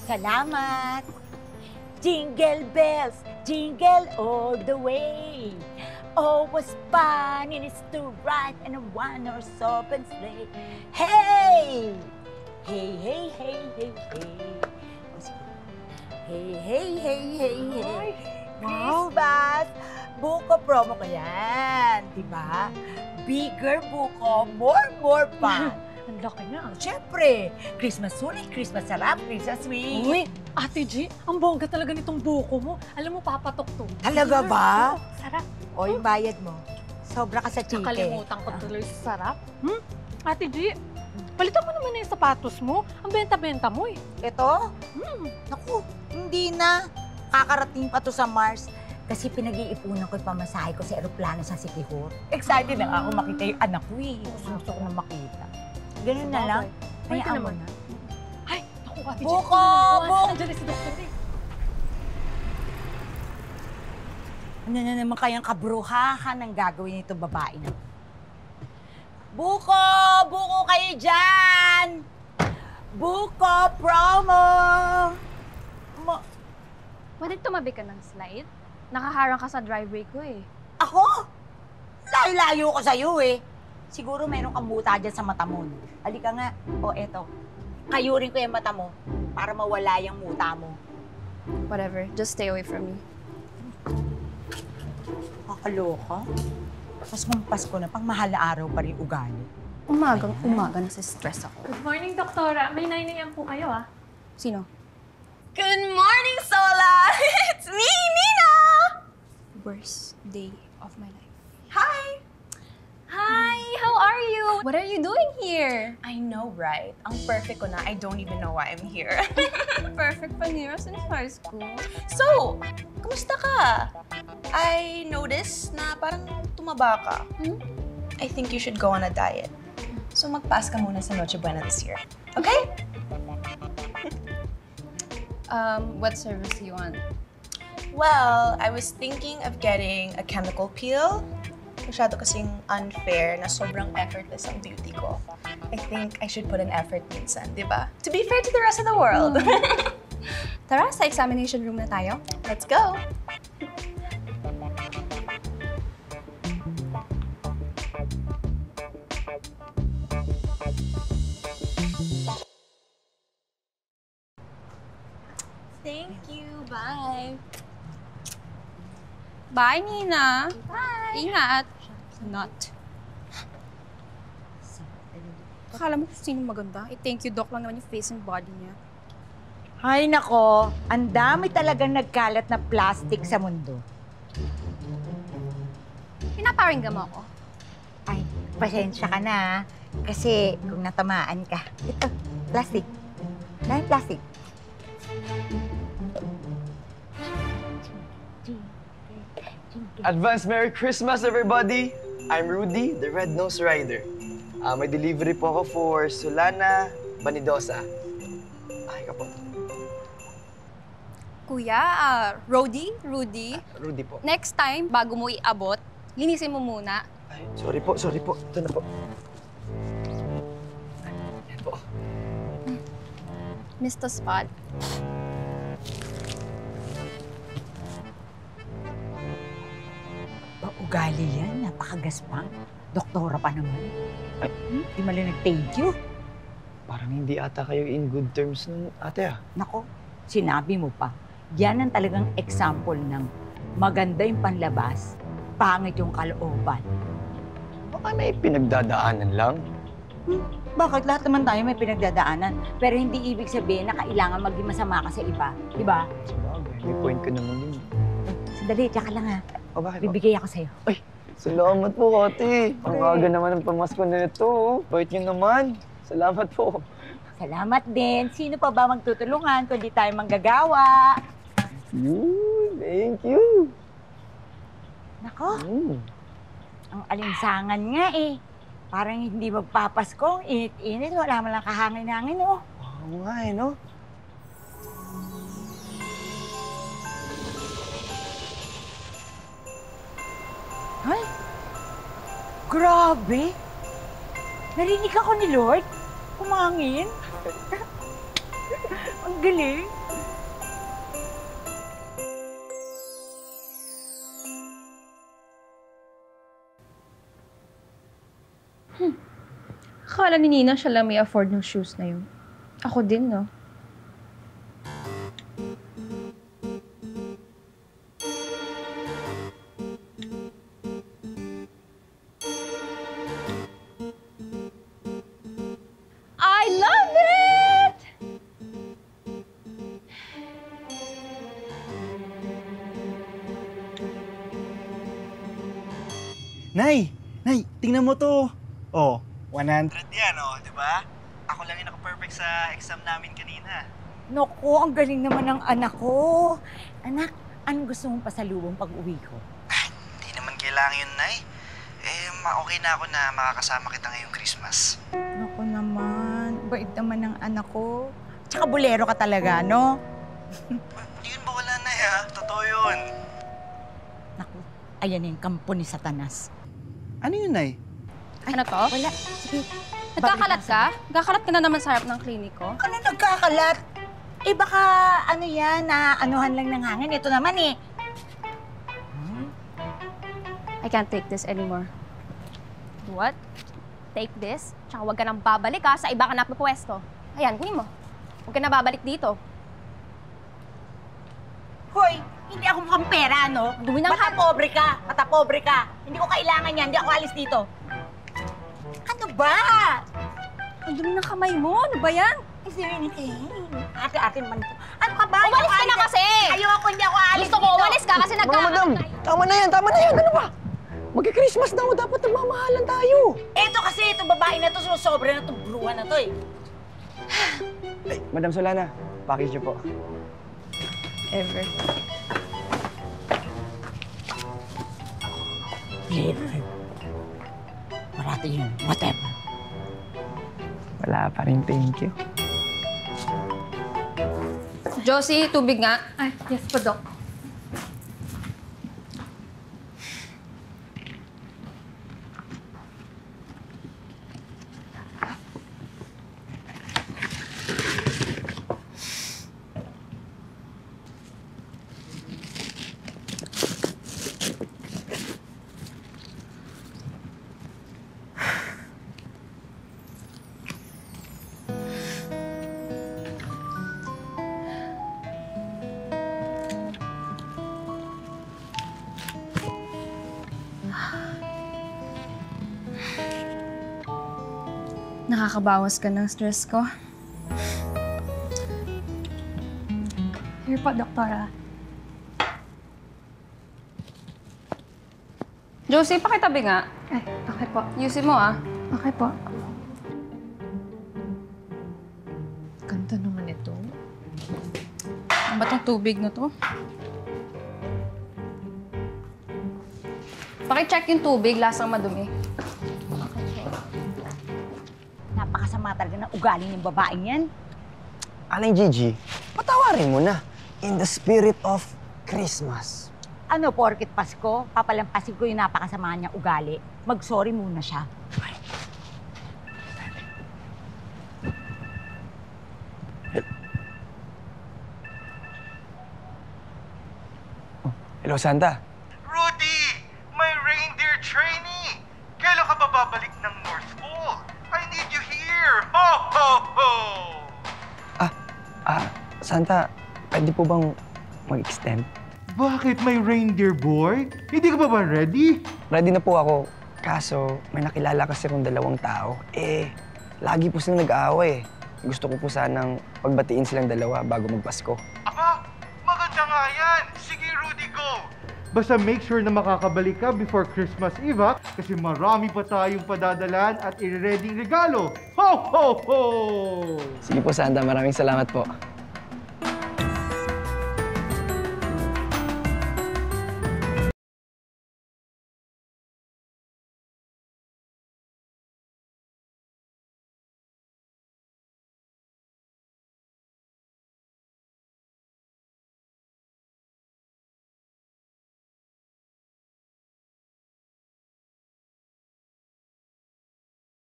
Salamat. Jingle bells, jingle all the way. Oh, was fun it is to ride in a one-horse open sleigh. Hey! Hey, hey, hey, hey, hey. Hey, hey, hey, hey, hey. Wow. Christmas! Buko promo ko yan, di ba? Bigger buko, more fun. Ang laki na. Siyempre, Christmas sulit, Christmas sarap, Christmas sweet. Uy, Ate G, ang bongga talaga nitong buko mo. Alam mo, papatok to. Talaga ba? Sarap. O, yung bayad mo. Sobra ka sa chike. Nakalimutan ko tuloy sa sarap. Ate G, palitan mo naman na yung sapatos mo. Ang benta-benta mo eh. Ito? Naku, hindi na. Kakarating pa to sa Mars. Kasi pinag-iipunan ko yung pamasahe ko sa aeroplano sa Sikihor. Excited na ako makita yung anak ko eh. Gusto ko na makita. Ganun na lang. Pwede Hayaan naman mo na. Ay, naku, Ate G. Buko! Buko! Nandiyan na si Doktor eh. Ano na naman kayang kabruhahan ang gagawin nito babae na? Buko! Buko kayo dyan! Buko promo! Pwede tumabi ka ng slide? Nakaharang ka sa driveway ko eh. Ako? Layo-layo ko sa'yo eh. Siguro meron kang muta dyan sa mata mo. Halika nga. O eto. Kayurin ko yung mata mo para mawala yung muta mo. Whatever, just stay away from me. Kakaloka? Mas Pasko na, pang mahal na araw pa rin ugali. Umaga na sa stress ako. Good morning, Doktora. May 9 a.m. po kayo ah. Sino? Good morning, Sola! It's me, Nina! Worst day of my life. Hi! Hi, how are you? What are you doing here? I know, right? Ang perfect ko na. I don't even know why I'm here. Perfect panira since high school. So, kumusta ka? I noticed na parang tumaba ka. I think you should go on a diet. So, mag-pass ka muna sa Noche Buena this year. Okay? What service do you want? Well, I was thinking of getting a chemical peel. Masyado kasing unfair na sobrang effortless ang beauty ko. I think I should put an effort minsan, di ba? To be fair to the rest of the world. Tara, sa examination room na tayo. Let's go! Thank you. Bye. Bye, Nina. Bye. Ingat. Not. Akala mo kung sino maganda? Thank you, Doc lang naman yung face and body niya. Hay nako, ang dami talagang nagkalat na plastic sa mundo. Pinaparinggan mo ako. Ay, pasensya ka na. Kasi kung natamaan ka. Ito, plastic. Dahil plastic. Advance Merry Christmas, everybody! I'm Rudy, the Red-Nosed Rider. May delivery po ako for Solana Vanidosa. Ay ka po. Kuya, Rudy? Rudy po. Next time, bago mo iabot, linisin mo muna. Ay, sorry po. Ito na po. Yan po. Mr. Spot. Ugali yan, napakagaspang. Doktora pa naman. Ay, di mali nag-thank you. Parang hindi ata kayo in good terms nun, ate ah. Nako, sinabi mo pa. Yan ang talagang example ng maganda yung panlabas, pangit yung kalooban. Baka may pinagdadaanan lang. Bakit? Lahat naman tayo may pinagdadaanan. Pero hindi ibig sabihin na kailangan maging masama ka sa iba. Di ba? Sabagay, may point ko naman yun. Sandali, tsaka lang ha. O bakit po? Bibigay ako sa'yo. Ay, salamat po, ate. Ang aga naman ng pamasko na ito. Bait niyo naman. Salamat po. Salamat din. Sino pa ba magtutulungan kundi tayo manggagawa? Thank you. Nako, ang alinsangan nga eh. Parang hindi magpapasko. Init-init. Wala man lang kahangin-hangin, oh. Oo nga eh, no? Ay! Grabe! Narinig ako ni Lord. Kumangin. Ang galing. Akala ni Nina siya lang may afford ng shoes na yun. Ako din, no? I love it! Nay! Nay, tingnan mo to. Oh, 100 yan, oh, di ba? Ako lang yung naka-perfect sa exam namin kanina. Naku, ang galing naman ng anak ko. Anak, anong gusto mong pasalubong pag uwi ko? Hindi naman kailangan yun, Nay. Okay na ako na makakasama kita ngayong Christmas. Naku naman, bait naman ng anak ko. Tsaka bolero ka talaga, no? Hindi yun ba wala, Nay, ha? Totoo yun. Naku, ayan yung kampo ni Satanas. Ano yun, Nay? Ano to? Wala, sige. Nagkakalat ka? Nagkakalat ka na naman sa harap ng kliniko? Ano nagkakalat? Eh baka ano yan, na anuhan lang ng hangin. Ito naman eh. I can't take this anymore. What? Take this? Tsaka huwag ka nang babalik ha, sa iba ka na pupwesto. Ayan, kunin mo. Huwag ka na babalik dito. Hoy, hindi ako mukhang pera, no? Dumi ng Matapobre ka, matapobre ka. Hindi ko kailangan yan, hindi ako alis dito. Ano ba? Ang dumi ng kamay mo. Ano ba yan? Ay, ate-ate man to. Ano ka ba? Umalis ka na kasi! Ayoko, hindi ako alis Gusto ko dito. umalis ka kasi Mga madam, nagkakalat tayo. tama na yan, tama na yan. Ano ba? Magki-Christmas na ako, dapat nagmamahalan tayo. Eto kasi, itong babae na to, sumusobra na itong bruha na to eh. Ay, Madam Solana, package niyo po. Ever. Never. Marati yun, whatever. Wala pa rin, thank you. Josie, tubig nga. Ay, yes po, Doc. Nakakabawas ka ng stress ko. Here po, Doktora. Josie, pakitabi nga. Ay, okay po. Yusin mo ah. Okay po. Ganda naman ito. Ano ba tong tubig na to? Paki-check yung tubig, lasang madumi. Napakasama talaga ng ugali ng babaeng yan. Aling Gigi, patawarin mo na. In the spirit of Christmas. Ano, porkit Pasko, papalampasin ko yung napakasama niyang ugali. Mag-sorry muna siya. Hello, Santa. Rudy! My reindeer trainee! Kailan ka ba babalik ng North Pole? I need you here! Ho, ho, ho! Santa, pwede po bang mag-extend? Bakit may reindeer boy? Hindi ka ba ready? Ready na po ako. Kaso, may nakilala kasi akong dalawang tao. Lagi po silang nag-aaway. Gusto ko po sanang pagbatiin silang dalawa bago magpasko. Aba, maganda nga yan! Sige, Rudy, go! Basta make sure na makakabalik ka before Christmas Eve, ha? Kasi marami pa tayong padadalan at i-ready regalo. Ho, ho, ho! Sige po, Santa. Maraming salamat po.